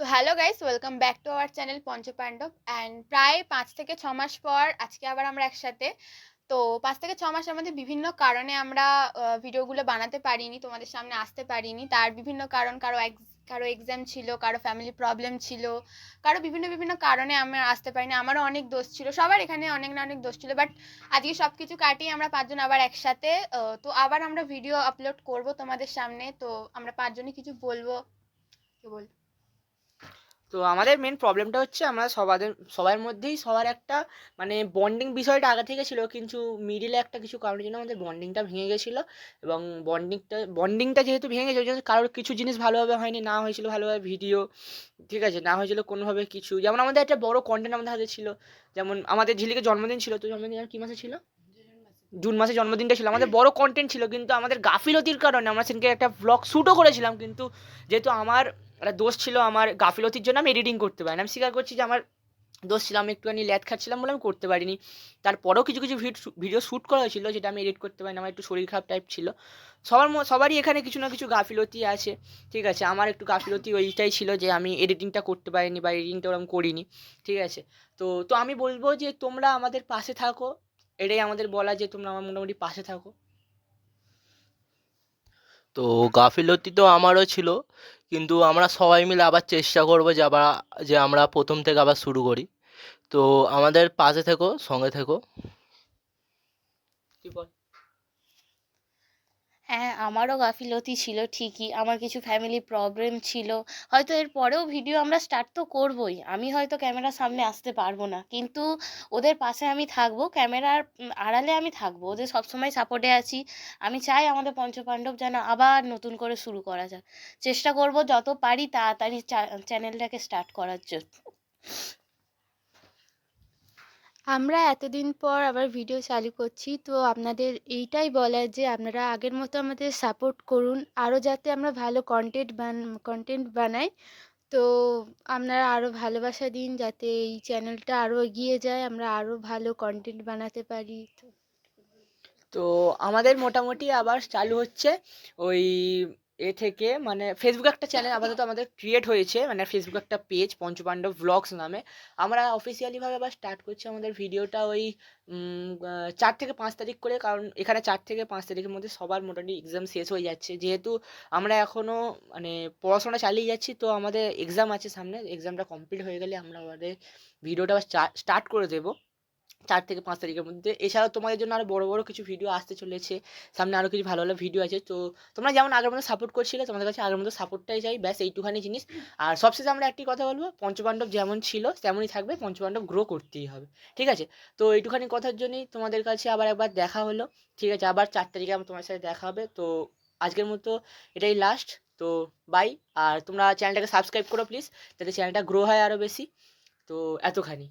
তো hello guys, welcome back to our channel Panchpandav. And প্রায় 5 থেকে 6 মাস পর আজকে আবার আমরা একসাথে। তো 5 থেকে 6 মাসের মধ্যে বিভিন্ন কারণে আমরা ভিডিওগুলো বানাতে পারিনি, তোমাদের সামনে আসতে পারিনি। তার বিভিন্ন কারণ, কারো এক্সাম ছিল, কারো ফ্যামিলি প্রবলেম ছিল, কারো বিভিন্ন বিভিন্ন কারণে আমরা আসতে পারিনি। আমারও অনেক দোষ ছিল, সবার এখানে অনেক না অনেক দোষ ছিল, বাট আজকে সব কিছু কাটিয়ে আমরা 5জন আবার একসাথে। তো আবার আমরা ভিডিও আপলোড করব তোমাদের সামনে। তো আমরা 5জনই কিছু বলবো। কি বলবো? তো আমাদের মেন প্রবলেমটা হচ্ছে আমরা সবার মধ্যেই সবার একটা মানে বন্ডিং বিষয়টা আগে থেকে ছিল, কিন্তু মিডিলে একটা কিছু কারণের জন্য আমাদের বন্ডিংটা ভেঙে গেছিলো। এবং বন্ডিংটা যেহেতু ভেঙে গেছে, ওই জন্য কারোর কিছু জিনিস ভালোভাবে হয়নি, না হয়েছিল ভালোভাবে ভিডিও, ঠিক আছে, না হয়েছিল কোনোভাবে কিছু। যেমন আমাদের একটা বড় কন্টেন্ট আমাদের হাতে ছিল, যেমন আমাদের ঝিলিকের জন্মদিন ছিল। তো জন্মদিন আর কি মাসে ছিল? জুন মাসে জন্মদিনটা ছিল, আমাদের বড় কন্টেন্ট ছিল, কিন্তু আমাদের গাফিলতির কারণে আমরা সেদিনকে একটা ব্লগ শ্যুটও করেছিলাম, কিন্তু যেহেতু আমার একটা দোষ ছিল, আমার গাফিলতির জন্য আমি এডিটিং করতে পারিনি। আমি স্বীকার করছি যে আমার দোষ ছিল, আমি একটুখানি ল্যাদ খাচ্ছিলাম বলে আমি করতে পারিনি। তারপরেও কিছু কিছু ভিডিও শ্যুট করা হয়েছিল, যেটা আমি এডিট করতে পারিনি, আমার একটু শরীর খারাপ টাইপ ছিল। সবারই এখানে কিছু না কিছু গাফিলতি আছে, ঠিক আছে। আমার একটু গাফিলতি ওইটাই ছিল যে আমি এডিটিংটা করতে পারিনি বা এডিটিংটা ওরকম করিনি, ঠিক আছে। তো তো আমি বলবো যে তোমরা আমাদের পাশে থাকো, এটাই আমাদের বলা, যে তোমরা আমার মোটামুটি পাশে থাকো। তো গাফিলতি তো আমারও ছিল, কিন্তু আমরা সবাই মিলে আবার চেষ্টা করবো যে আমরা প্রথম থেকে আবার শুরু করি। তো আমাদের পাশে থেকো, সঙ্গে থেকো। তুই বল। হ্যাঁ, আমারও গাফিলতি ছিল ঠিকই। আমার কিছু ফ্যামিলি প্রবলেম ছিল। হয়তো এর পরেও ভিডিও আমরা স্টার্ট তো করবই। আমি হয়তো ক্যামেরার সামনে আসতে পারবো না, কিন্তু ওদের পাশে আমি থাকবো, ক্যামেরার আড়ালে আমি থাকবো, ওদের সবসময় সাপোর্টে আছি। আমি চাই আমাদের পঞ্চপাণ্ডব যেন আবার নতুন করে শুরু করা যাক। চেষ্টা করব যত পারি তাড়াতাড়ি চ্যানেলটাকে স্টার্ট করার জন্য। আমরা এতদিন পর আবার ভিডিও চালু করছি, তো আপনাদের এইটাই বলার যে আপনারা আগের মতো আমাদের সাপোর্ট করুন, আরও যাতে আমরা ভালো কন্টেন্ট বানাই। তো আপনারা আরও ভালোবাসা দিন, যাতে এই চ্যানেলটা আরও এগিয়ে যায়, আমরা আরও ভালো কন্টেন্ট বানাতে পারি। তো তো আমাদের মোটামুটি আবার চালু হচ্ছে ওই থেকে, মানে ফেসবুকে একটা চ্যানেল আপাতত আমাদের ক্রিয়েট হয়েছে, মানে ফেসবুকে একটা পেজ পঞ্চপাণ্ডব ভ্লগস নামে। আমরা অফিসিয়ালিভাবে আবার স্টার্ট করছি আমাদের ভিডিওটা ওই 4 থেকে 5 তারিখ করে, কারণ এখানে 4 থেকে 5 তারিখের মধ্যে সবার মোটামুটি এক্সাম শেষ হয়ে যাচ্ছে। যেহেতু আমরা এখনও মানে পড়াশোনা চালিয়ে যাচ্ছি, তো আমাদের এক্সাম আছে সামনে, এক্সামটা কমপ্লিট হয়ে গেলে আমরা আমাদের ভিডিওটা আবার স্টার্ট করে দেবো 4 থেকে 5 তারিখের মধ্যে। এছাড়াও তোমাদের জন্য আরও বড় বড় কিছু ভিডিও আসতে চলেছে সামনে, আরও কিছু ভালো ভালো ভিডিও আছে। তো তোমরা যেমন আগের মতো সাপোর্ট করছিলে, তোমাদের কাছে আগের মতো সাপোর্টটাই চাই, ব্যাস এইটুখানি জিনিস। আর সবশেষে আমরা একটি কথা বলবো, পঞ্চপাণ্ডব যেমন ছিল তেমনই থাকবে, পঞ্চপাণ্ডব গ্রো করতেই হবে, ঠিক আছে। তো এইটুখানি কথার জন্যই তোমাদের কাছে আবার একবার দেখা হলো, ঠিক আছে। আবার 4 তারিখে আমার তোমার সাথে দেখা হবে। তো আজকের মতো এটাই লাস্ট। তো বাই। আর তোমরা চ্যানেলটাকে সাবস্ক্রাইব করো প্লিজ, যাতে চ্যানেলটা গ্রো হয় আরও বেশি। তো এতখানি।